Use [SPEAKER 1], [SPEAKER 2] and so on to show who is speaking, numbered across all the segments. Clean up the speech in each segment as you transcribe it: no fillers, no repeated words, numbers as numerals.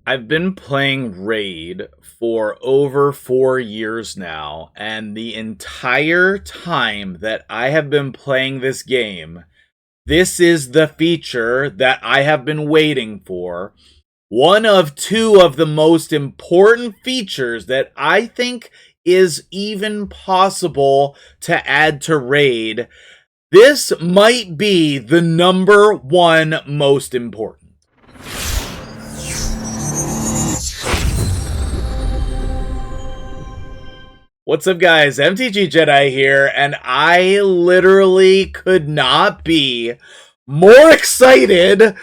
[SPEAKER 1] I've been playing Raid for over 4 years now, and the entire time that I have been playing this game, this is the feature that I have been waiting for. One of two of the most important features that I think is even possible to add to Raid. This might be the number one most important. What's up, guys? MtgJedi here, and I literally could not be more excited.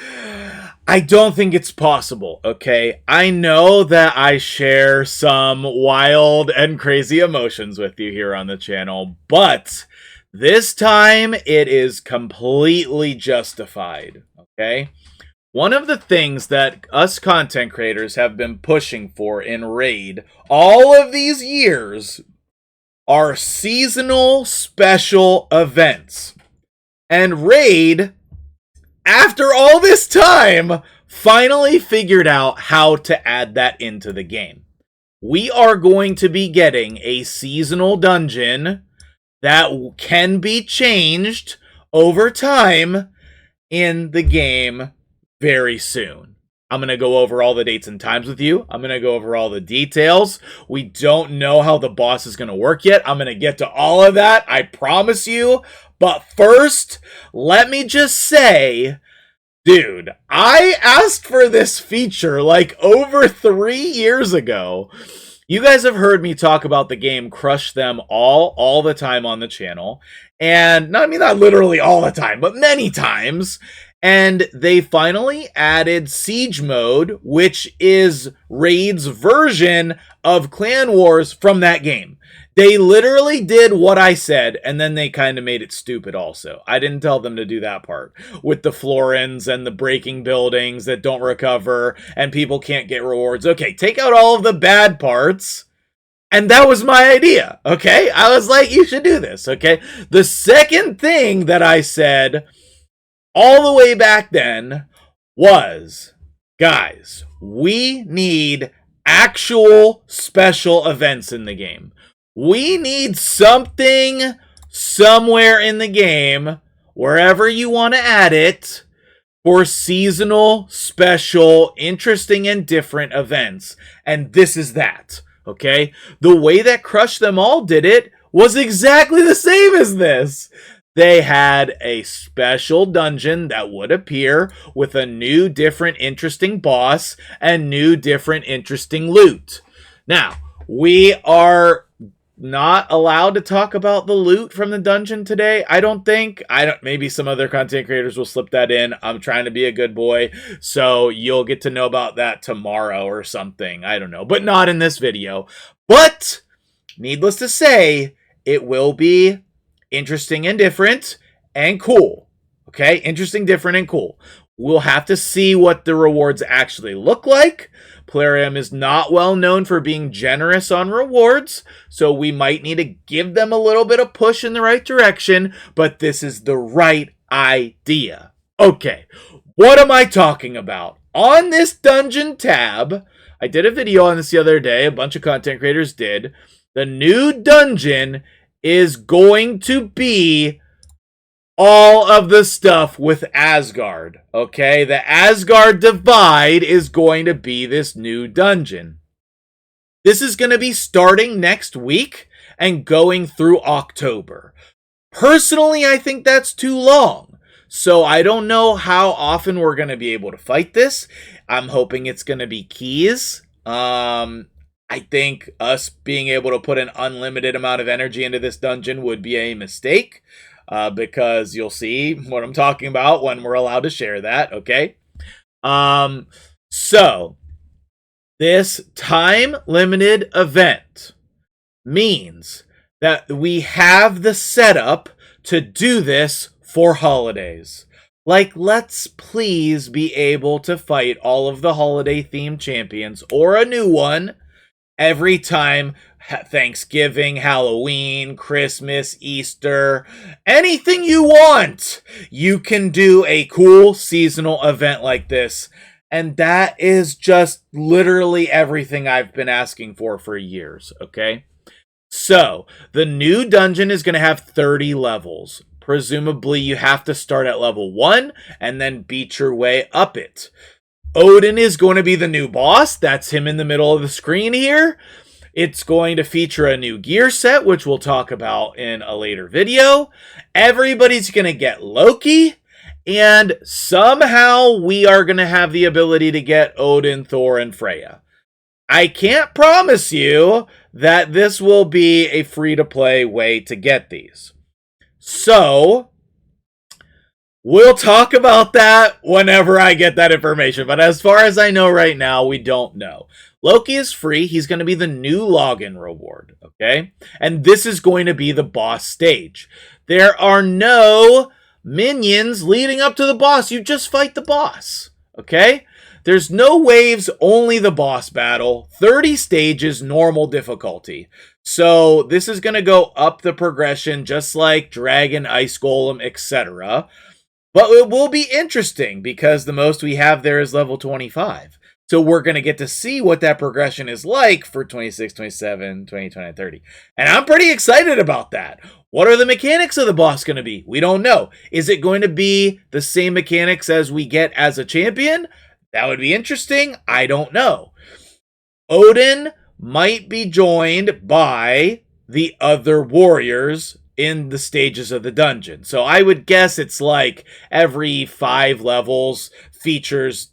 [SPEAKER 1] I don't think it's possible, okay? I know that I share some wild and crazy emotions with you here on the channel, but this time it is completely justified, okay? One of the things that us content creators have been pushing for in Raid all of these years are seasonal special events. And Raid, after all this time, finally figured out how to add that into the game. We are going to be getting a seasonal dungeon that can be changed over time in the game very soon. I'm going to go over all the dates and times with you. I'm going to go over all the details. We don't know how the boss is going to work yet. I'm going to get to all of that, I promise you. But first, let me just say, dude, I asked for this feature like over 3 years ago. You guys have heard me talk about the game Crush Them all the time on the channel. And, I mean, not literally all the time, but many times. And they finally added Siege Mode, which is Raid's version of Clan Wars from that game. They literally did what I said, and then they kind of made it stupid also. I didn't tell them to do that part. With the Florins and the breaking buildings that don't recover, and people can't get rewards. Okay, take out all of the bad parts. And that was my idea, okay? I was like, you should do this, okay? The second thing that I said all the way back then was, guys, we need actual special events in the game. We need something somewhere in the game, wherever you want to add it, for seasonal, special, interesting, and different events. And this is that, okay? The way that Crush Them All did it was exactly the same as this. They had a special dungeon that would appear with a new, different, interesting boss and new, different, interesting loot. Now, we are not allowed to talk about the loot from the dungeon today, I don't think. Maybe some other content creators will slip that in. I'm trying to be a good boy, so you'll get to know about that tomorrow or something. I don't know, but not in this video. But, needless to say, it will be interesting and different and cool. Okay? Interesting, different, and cool. We'll have to see what the rewards actually look like. Plarium is not well known for being generous on rewards, so we might need to give them a little bit of push in the right direction, but this is the right idea. Okay, what am I talking about? On this dungeon tab, I did a video on this the other day, a bunch of content creators did. The new dungeon is going to be all of the stuff with Asgard, okay? The Asgard Divide is going to be this new dungeon. This is going to be starting next week and going through October. Personally, I think that's too long. So I don't know how often we're going to be able to fight this. I'm hoping it's going to be keys. I think us being able to put an unlimited amount of energy into this dungeon would be a mistake, because you'll see what I'm talking about when we're allowed to share that, okay? So, this time-limited event means that we have the setup to do this for holidays. Like, let's please be able to fight all of the holiday-themed champions, or a new one, every time Thanksgiving, Halloween, Christmas, Easter, anything you want. You can do a cool seasonal event like this. And that is just literally everything I've been asking for years, okay? So, the new dungeon is going to have 30 levels. Presumably, you have to start at level 1 and then beat your way up it. Odin is going to be the new boss. That's him in the middle of the screen here. It's going to feature a new gear set, which we'll talk about in a later video. Everybody's going to get Loki. And somehow we are going to have the ability to get Odin, Thor, and Freya. I can't promise you that this will be a free-to-play way to get these. So, we'll talk about that whenever I get that information. But as far as I know right now, we don't know. Loki is free. He's going to be the new login reward, okay? And this is going to be the boss stage. There are no minions leading up to the boss. You just fight the boss, okay? There's no waves, only the boss battle. 30 stages, normal difficulty. So this is going to go up the progression just like Dragon, Ice Golem, etc. But it will be interesting because the most we have there is level 25. So we're going to get to see what that progression is like for 26, 27, 29, and 30. And I'm pretty excited about that. What are the mechanics of the boss going to be? We don't know. Is it going to be the same mechanics as we get as a champion? That would be interesting. I don't know. Odin might be joined by the other warriors in the stages of the dungeon. So I would guess it's like every 5 levels features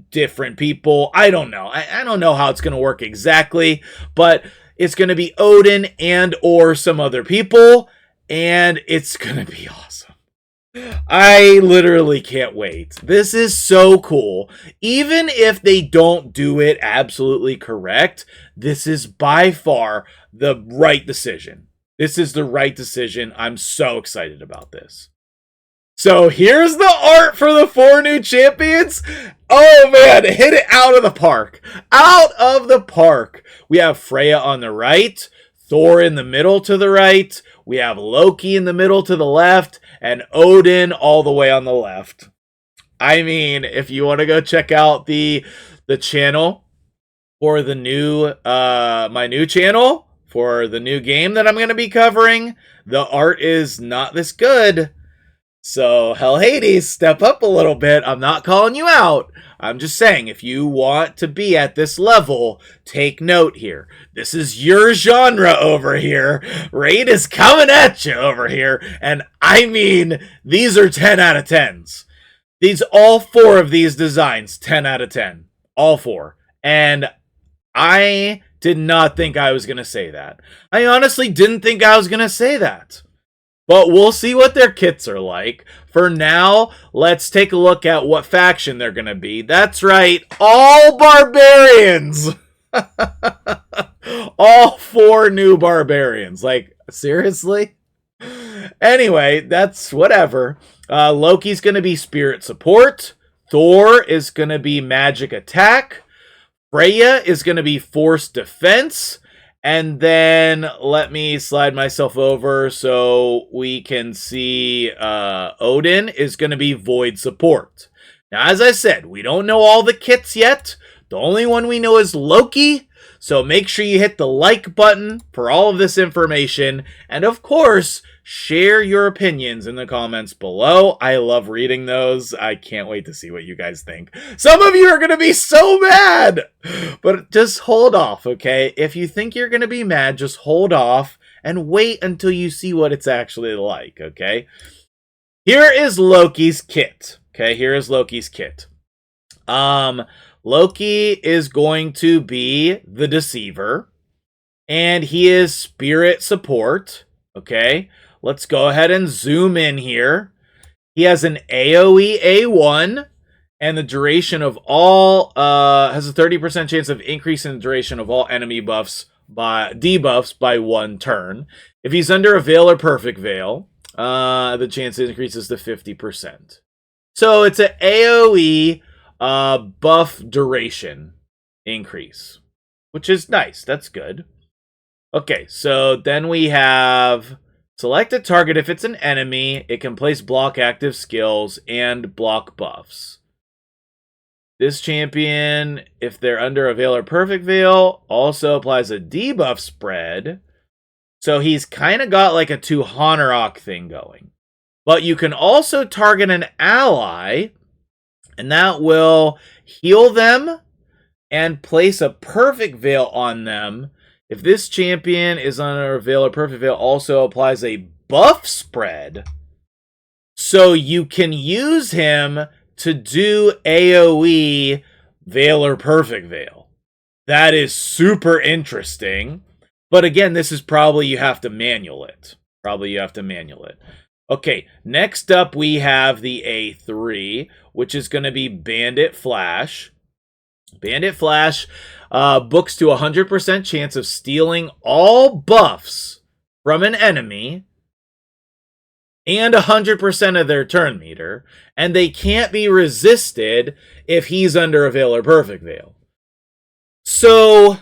[SPEAKER 1] different people. I don't know. I don't know how it's going to work exactly, but it's going to be Odin and or some other people, and it's going to be awesome. I literally can't wait. This is so cool. Even if they don't do it absolutely correct, this is by far the right decision. This is the right decision. I'm so excited about this. So here's the art for the 4 new champions. Oh man, hit it out of the park. Out of the park. We have Freya on the right, Thor in the middle to the right, we have Loki in the middle to the left, and Odin all the way on the left. I mean, if you want to go check out the channel for the new my new channel for the new game that I'm going to be covering, the art is not this good. So, Hell Hades, step up a little bit. I'm not calling you out. I'm just saying, if you want to be at this level, take note here. This is your genre over here. Raid is coming at you over here. And I mean, these are 10 out of 10s. All 4 of these designs, 10 out of 10. All 4. And I did not think I was going to say that. I honestly didn't think I was going to say that. But we'll see what their kits are like. For now, let's take a look at what faction they're going to be. That's right, all barbarians! All 4 new barbarians. Like, seriously? Anyway, that's whatever. Loki's going to be spirit support. Thor is going to be magic attack. Freya is going to be force defense. And then let me slide myself over so we can see Odin is going to be void support. Now, as I said, we don't know all the kits yet. The only one we know is Loki. So make sure you hit the like button for all of this information. And of course, share your opinions in the comments below. I love reading those. I can't wait to see what you guys think. Some of you are going to be so mad. But just hold off, okay? If you think you're going to be mad, just hold off and wait until you see what it's actually like, okay? Here is Loki's kit. Okay, here is Loki's kit. Loki is going to be the Deceiver, and he is spirit support. Okay, let's go ahead and zoom in here. He has an AoE A1, and the duration of all has a 30% chance of increase in the duration of all enemy debuffs by 1 turn. If he's under a veil or perfect veil, the chance increases to 50%. So it's an AoE buff duration increase, which is nice. That's good. Okay, so then we have select a target. If it's an enemy, it can place block active skills and block buffs. This champion, if they're under a Veil or Perfect Veil, also applies a debuff spread. So he's kind of got like a 2 Hanorok thing going. But you can also target an ally, and that will heal them and place a Perfect Veil on them. If this champion is under a Veil or Perfect Veil, also applies a buff spread. So you can use him to do AoE Veil or Perfect Veil. That is super interesting. But again, this is probably you have to manual it. Okay, next up we have the A3, which is going to be Bandit Flash. Bandit Flash books to 100% chance of stealing all buffs from an enemy and 100% of their turn meter, and they can't be resisted if he's under a Veil or Perfect Veil. So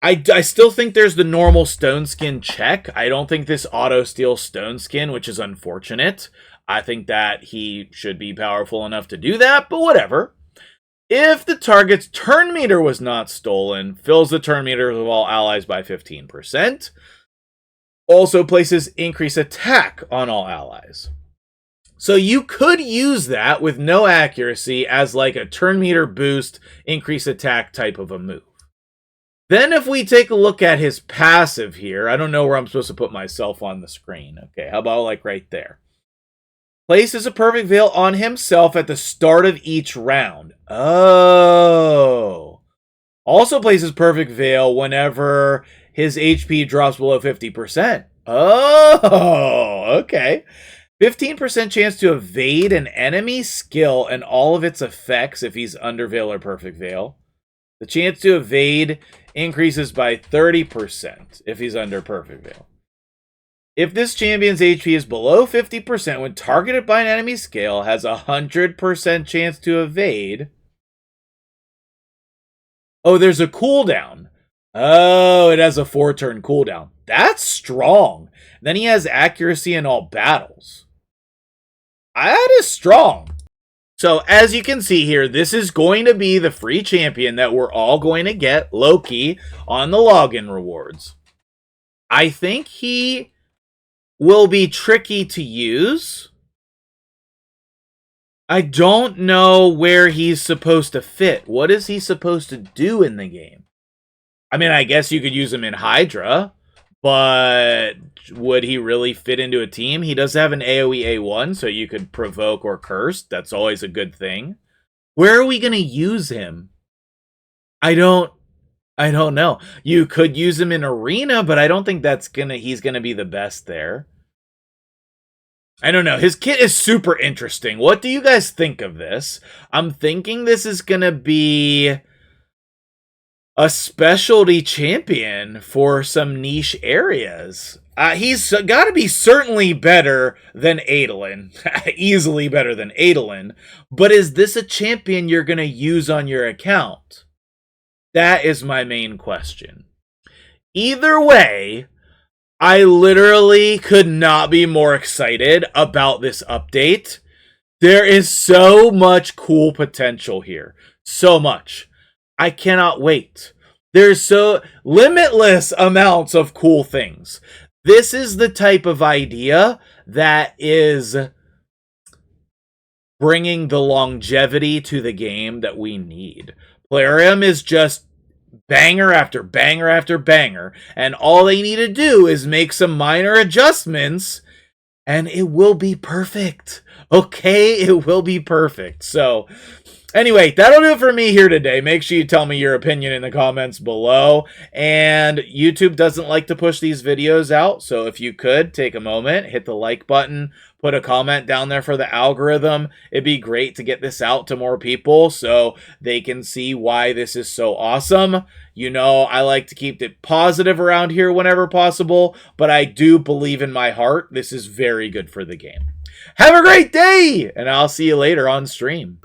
[SPEAKER 1] I still think there's the normal Stone Skin check. I don't think this auto steals Stone Skin, which is unfortunate. I think that he should be powerful enough to do that, but whatever. If the target's turn meter was not stolen, fills the turn meter of all allies by 15%. Also places increased attack on all allies. So you could use that with no accuracy as like a turn meter boost, increase attack type of a move. Then if we take a look at his passive here, I don't know where I'm supposed to put myself on the screen. Okay, how about like right there? Places a Perfect Veil on himself at the start of each round. Oh. Also places Perfect Veil whenever his HP drops below 50%. Oh, okay. 15% chance to evade an enemy skill and all of its effects if he's under Veil or Perfect Veil. The chance to evade increases by 30% if he's under Perfect Veil. If this champion's HP is below 50% when targeted by an enemy skill, has a 100% chance to evade. Oh, there's a cooldown. Oh, it has a 4-turn cooldown. That's strong. Then he has accuracy in all battles. That is strong. So as you can see here, this is going to be the free champion that we're all going to get, Loki, on the login rewards. I think he will be tricky to use. I don't know where he's supposed to fit. What is he supposed to do in the game? I mean, I guess you could use him in Hydra, but would he really fit into a team? He does have an AoE A1, so you could provoke or curse. That's always a good thing. Where are we going to use him? I don't know. You could use him in Arena, but I don't think he's gonna be the best there. I don't know. His kit is super interesting. What do you guys think of this? I'm thinking this is gonna be a specialty champion for some niche areas. He's got to be certainly better than Adolin. Easily better than Adolin. But is this a champion you're going to use on your account? That is my main question. Either way, I literally could not be more excited about this update. There is so much cool potential here. So much. I cannot wait. There's so limitless amounts of cool things. This is the type of idea that is bringing the longevity to the game that we need. Plarium is just banger after banger after banger, and all they need to do is make some minor adjustments, and it will be perfect. Okay, it will be perfect. So, anyway, that'll do it for me here today. Make sure you tell me your opinion in the comments below. And YouTube doesn't like to push these videos out, so if you could, take a moment, hit the like button, put a comment down there for the algorithm. It'd be great to get this out to more people so they can see why this is so awesome. You know, I like to keep it positive around here whenever possible, but I do believe in my heart this is very good for the game. Have a great day, and I'll see you later on stream.